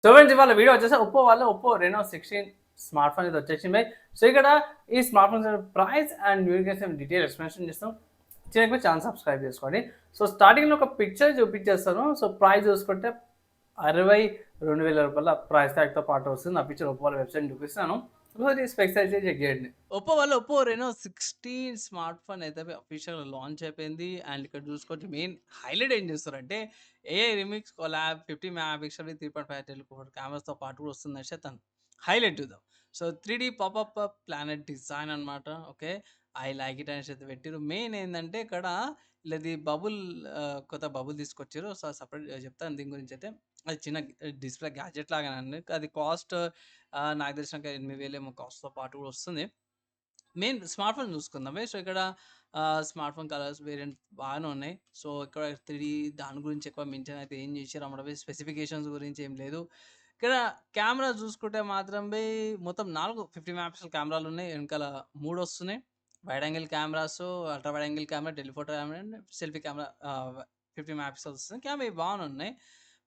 So friends ఇవాళ video వచ్చేసి Oppo Reno 16 smart phone ఇది వచ్చేసింది. సో ఇక్కడ ఈ స్మార్ట్ ఫోన్స్ ప్రైస్ అండ్ యూనికేషన్ డీటెయిల్ ఎక్స్ప్లెనేషన్ చేస్తాం. చిన్నగా ఛానల్ సబ్స్క్రైబ్ చేసుకోండి. సో స్టార్టింగ్లో ఒక పిక్చర్ చూపించేస్తాను. సో ప్రైస్ చూసుకుంటే 62,000 రూపాయల ప్రైస్ ట్యాగ్తో పాటు వస్తుంది. ఆ పిక్చర్ ఒప్పో వెబ్సైట్ చూపిస్తాను. ఒకసారి స్పెక్స్ అయితే చెక్ చేయండి. ఒప్పో రెనో 16 స్మార్ట్ ఫోన్ అయితే అఫీషియల్‌గా లాంచ్ అయిపోయింది. అండ్ ఇక్కడ చూసుకోవచ్చు మెయిన్ హైలైట్ ఏం చేస్తారంటే AI remix collab 50 mega pixel 3.5 telephone కెమెరాస్‌తో పాటు కూడా వస్తుందనేసి తను హైలైట్ చూద్దాం. So 3D popup planet design అనమాట. ఓకే. ఐ లైక్ ఇట్ అనేసి అయితే పెట్టిర్రు. మెయిన్ ఏందంటే ఇక్కడ వీళ్ళది కొత్త బబుల్ తీసుకొచ్చారు. సో సెపరేట్ చెప్తాను దీని గురించి అయితే. అది చిన్న డిస్‌ప్లే గ్యాడ్జెట్ లాగానండి. అది కాస్ట్ నాకు తెలిసినాక 8,000 ఏమో కాస్ట్‌తో పాటు కూడా వస్తుంది. మెయిన్ స్మార్ట్ ఫోన్ చూసుకుందామే. సో ఇక్కడ స్మార్ట్ ఫోన్ కలర్స్ వేరియంట్ బాగానే ఉన్నాయి. సో ఇక్కడ 3D దాని గురించి ఎక్కువ మెన్షన్ అయితే ఏం చేసిర్రు అమ్మడమే స్పెసిఫికేషన్స్ గురించి ఏం లేదు. ఇక్కడ కెమెరా చూసుకుంటే మాత్రం మొత్తం 4 50 మెగా పిక్సెల్ కెమెరాలున్నాయి. వెనకాల 3 వస్తున్నాయి. Wide angle cameras, ultra wide angle camera, telephoto camera and selfie camera 50 mega pixels వస్తుంది. కెమెరా ఇవి బాగానే ఉన్నాయి.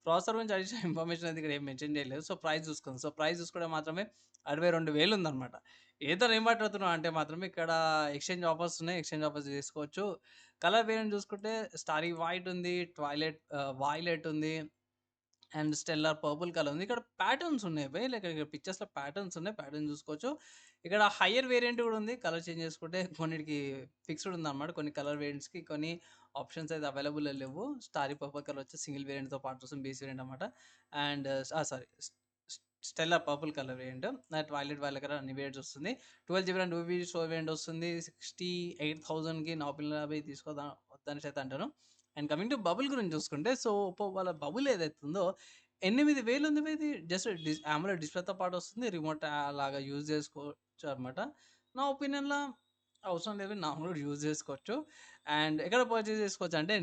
ప్రాసెసర్ గురించి అడిషనల్ ఇన్ఫర్మేషన్ అయితే ఇక్కడ ఏం మెన్షన్ చేయలేదు. సో ప్రైస్ చూసుకుందాం. సో ప్రైస్ చూసుకుంటే మాత్రమే 62,000 ఉందన్నమాట. ఏదో ఏం మాట్లాడుతున్నాం అంటే మాత్రం ఇక్కడ ఎక్స్‌చేంజ్ ఆఫర్స్ ఉన్నాయి. ఎక్స్‌చేంజ్ ఆఫర్స్ చేసుకోవచ్చు. కలర్ వేరియంట్ చూసుకుంటే స్టారీ వైట్ ఉంది. వాయిలెట్ ఉంది. అండ్ స్టెల్లార్ పర్పుల్ కలర్ ఉంది. ఇక్కడ ప్యాటర్న్స్ ఉన్నాయి లైక్ ఇక్కడ పిక్చర్స్‌లో ప్యాటర్న్స్ ఉన్నాయి. ప్యాటర్న్ చూసుకోవచ్చు. ఇక్కడ హైయర్ వేరియంట్ కూడా ఉంది. కలర్ చేంజ్ చేసుకుంటే కొన్నిటికి ఫిక్స్‌డ్ ఉందన్నమాట. కొన్ని కలర్ వేరియంట్స్‌కి కొన్ని ఆప్షన్స్ అయితే అవైలబుల్‌లో లేవు. స్టారీ పర్పుల్ కలర్ వచ్చి సింగిల్ వేరియంట్‌తో పాటు వస్తుంది. బేస్ వేరియంట్ అన్నమాట. And sorry stellar purple colour variant. Violet colour అన్ని వేరియంట్స్ వస్తుంది. 12 జీబీ ర్యామ్ 2 స్టోరేజ్ వేరియంట్ వస్తుంది. 68,000కి నా ఒపీనియన్‌లో అవి వద్దనేసి అయితే అంటాను. అండ్ కమింగ్ టు బబుల్ గురించి చూసుకుంటే సో ఒప్పో వాళ్ళ బబుల్ ఏదైతే ఉందో 8,000 ఉంది ఇది జస్ట్ AMOLED డిస్‌ప్లేతో పాటు వస్తుంది. రిమోట్ లాగా యూజ్ చేసుకోవచ్చు అనమాట. నా ఒపీనియన్‌లో అవసరం లేదు. నార్మల్‌గా యూజ్ చేసుకోవచ్చు. అండ్ ఎక్కడ పర్చేజ్ చేసుకోవచ్చు అంటే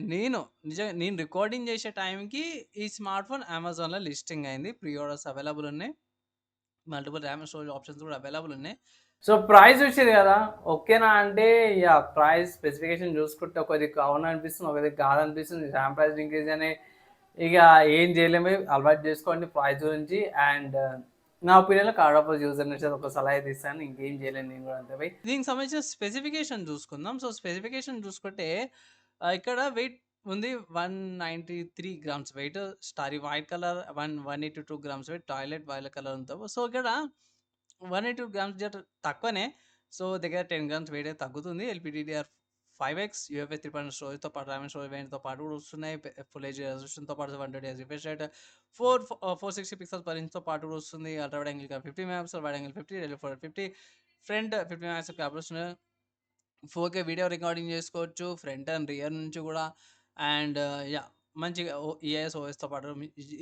నిజంగా నేను రికార్డింగ్ చేసే టైంకి ఈ స్మార్ట్ ఫోన్ అమెజాన్‌లో లిస్టింగ్ అయింది. ప్రీ ఆర్డర్స్ అవైలబుల్ ఉన్నాయి. మల్టిపుల్ ర్యామ్ స్టోరేజ్ ఆప్షన్స్ కూడా అవైలబుల్ ఉన్నాయి. సో ప్రైస్ చూసిర్రు కదా! ఓకేనా అంటే ప్రైస్ స్పెసిఫికేషన్ చూసుకుంటే ఒకదిక్కు అవుననిపిస్తుంది. ఒకదిక్కు కాదనిపిస్తుంది. ర్యామ్ ప్రైస్ ఇంక్రీజ్ అని ఇక ఏం చేయలేము. అలవాటు చేసుకోండి ప్రైస్ గురించి. అండ్ నా ఒపీనియన్‌లో కార్డ్ ఆఫ్ యూజర్ నుంచి ఒక సలహా అయితే ఇస్తాను. ఇంకేం చేయలేను నేను కూడా అంతే బై. దీనికి సంబంధించిన స్పెసిఫికేషన్ చూసుకుందాం. సో, స్పెసిఫికేషన్ చూసుకుంటే ఇక్కడ వెయిట్ ఉంది 193 grams wait. Starry white colour 182 grams wait. Violet colour ఉంటది. సో, ఇక్కడ 182 గ్రామ్స్ తక్కువనే. సో, దగ్గర 10 గ్రామ్స్ వెయిట్ అయితే తగ్గుతుంది. ఎల్‌పీడీడీఆర్ 5ఎక్స్ యూఎఫ్ఎస్ 3.0 స్టోరేజ్‌తో పాటు ర్యామ్ అండ్ స్టోరేజ్ వేరియంట్‌తో పాటు కూడా వస్తున్నాయి. ఫుల్ హెచ్‌డీ రెజల్యూషన్‌తో పాటు 120 రిఫ్రెష్ రేట్ 460 పిక్సెల్స్ పర్ ఇంచ్‌తో పాటు కూడా వస్తుంది. Ultra wide angle 50 mega pixel, wide angle 50, telephoto 50, front 50 mega pixel camera వస్తున్నాయి. 4K వీడియో రికార్డింగ్ చేసుకోవచ్చు. ఫ్రంట్ అండ్ రియర్ నుంచి కూడా. అండ్ మంచిగా ఏఐఎస్ ఓఎస్‌తో పాటు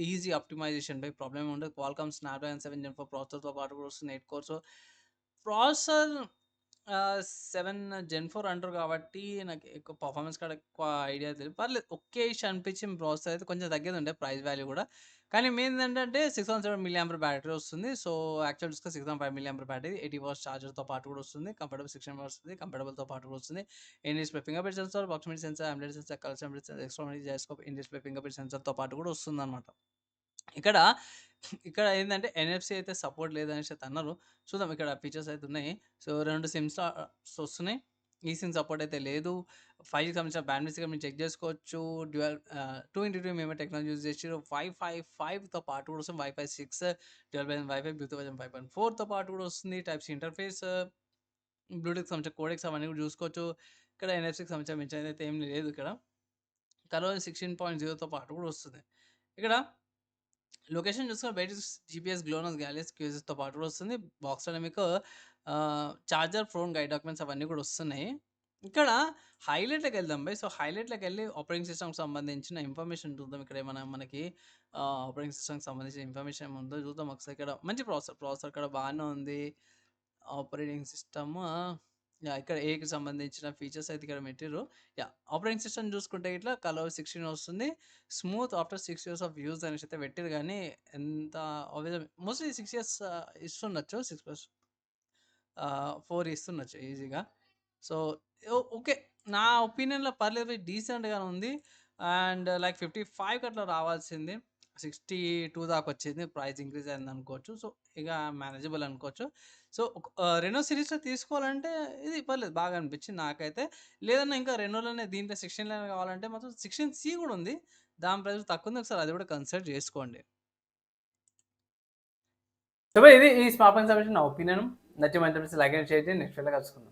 ఈజీ ఆప్టిమైజేషన్ ప్రాబ్లమ్ ఉండదు. క్వాల్కామ్ స్నాప్‌డ్రాగన్ 7 జెన్ 4 ప్రాసెసర్‌తో పాటు కూడా వస్తుంది. 8 కోర్స్ ప్రాసెసర్ 7 జెన్ 4 అంటారు కాబట్టి నాకు ఎక్కువ పర్ఫార్మెన్స్ కాడ ఎక్కువ ఐడియా తెలీదు. పర్లేదు ఓకే‌ష్ అనిపించింది ప్రాసెసర్ అయితే కొంచెం తగ్గేదుండే ప్రైస్ వాల్యూ కూడా. కానీ మెయిన్ ఏంటంటే 617 మిల్లీ ఆంపియర్ బ్యాటరీ వస్తుంది. సో, యాక్చువల్ చూస్తే 6.5 మిల్లీ ఆంపియర్ బ్యాటరీ 80 వాట్స్ చార్జర్‌తో పాటు కూడా వస్తుంది. కంపాటబుల్ 16 వాట్స్ వస్తుంది. కంపాటబుల్‌తో పాటు కూడా వస్తుంది. In display finger print sensor, proximity sensor, AMOLED sensor, colour sensor, ఎక్స్ట్రానిక్ gyroscope, in display finger print సెన్సార్‌తో పాటు కూడా వస్తుందన్నమాట. ఇక్కడ ఇక్కడ ఏందంటే ఎన్ఎఫ్‌సి అయితే సపోర్ట్ లేదనేసి అయితే అన్నారు. చూద్దాం ఇక్కడ ఫీచర్స్ అయితే ఉన్నాయి. సో, 2 సిమ్స్ వస్తున్నాయి. ఈసిమ్ సపోర్ట్ అయితే లేదు. 5Gకి సంబంధించిన బ్యాండ్‌విడ్త్ మీరు చెక్ చేసుకోవచ్చు. 2x2 మెమరీ టెక్నాలజీ యూజ్ చేసిర్రు. వైఫై 5తో పాటు కూడా వస్తుంది. Wifi 6 dual band wifi, Bluetooth version 5.4తో పాటు కూడా వస్తుంది. టైప్ సి ఇంటర్ఫేస్, బ్లూటూత్‌కి సంబంధించిన కోడెక్స్ అవన్నీ కూడా చూసుకోవచ్చు. ఇక్కడ ఎన్ఎఫ్‌సికి సంబంధించిన మెన్షన్ అయితే ఏం లేదు ఇక్కడ. కలర్ 16.0తో పాటు కూడా వస్తుంది. ఇక్కడ లొకేషన్ చూసుకొని బయట జీపీఎస్, గ్లోనస్, గ్యాలియస్, క్యూజెస్‌తో పాటు కూడా వస్తుంది. బాక్స్‌లోనే మీకు చార్జర్, ఫోన్, గైడ్ డాక్యుమెంట్స్ అవన్నీ కూడా వస్తున్నాయి. ఇక్కడ హైలైట్‌లోకెళ్దాం సో, హైలైట్‌లోకెళ్ళి ఆపరేటింగ్ సిస్టమ్‌కి సంబంధించిన ఇన్ఫర్మేషన్ చూద్దాం. ఇక్కడ ఏమైనా మనకి ఆపరేటింగ్ సిస్టమ్‌కి సంబంధించిన ఇన్ఫర్మేషన్ ఏమైనా ఉందో చూద్దాం ఒకసారి. ఇక్కడ మంచి ప్రాసెసర్ ఇక్కడ బాగానే ఉంది. ఆపరేటింగ్ సిస్టమ్ ఇక్కడ ఏకి సంబంధించిన ఫీచర్స్ అయితే ఇక్కడ పెట్టిర్రు. ఆపరేటింగ్ సిస్టమ్ చూసుకుంటే ఇట్లా కలర్ 16 వస్తుంది. Smooth after 6 years of use అనేసి అయితే పెట్టిర్రు గానీ ఎంత మోస్ట్‌లీ 6 ఇయర్స్ ఇస్తుండొచ్చు. 4 ఇస్తుండొచ్చు ఈజీగా. So, okay. నా ఒపీనియన్‌లో పర్లేదు డీసెంట్‌గానే ఉంది. అండ్ లైక్ 55కి అట్లా రావాల్సింది. 62 దాకా వచ్చింది. ప్రైస్ ఇంక్రీజ్ అయిందనుకోవచ్చు. సో, ఇక మేనేజబుల్ అనుకోవచ్చు. సో, రెనో సిరీస్‌లో తీసుకోవాలంటే ఇది పర్లేదు బాగా అనిపించింది నాకైతే. లేదన్నా ఇంకా రెనోలోనే దీంట్లో 16 కావాలంటే మాత్రం 16 సి కూడా ఉంది. దాని ప్రైస్ తక్కువుంది. ఒకసారి అది కూడా కన్సిడర్ చేసుకోండి. సో, భయ్ ఇది ఈ స్మార్ట్ ఫోన్‌కి సంబంధించిన నా ఒపీనియన్. నచ్చి మంచి లైక్ అండ్ షేర్ చేయండి. నెక్స్ట్ వీడియోలో కలుసుకుందాం.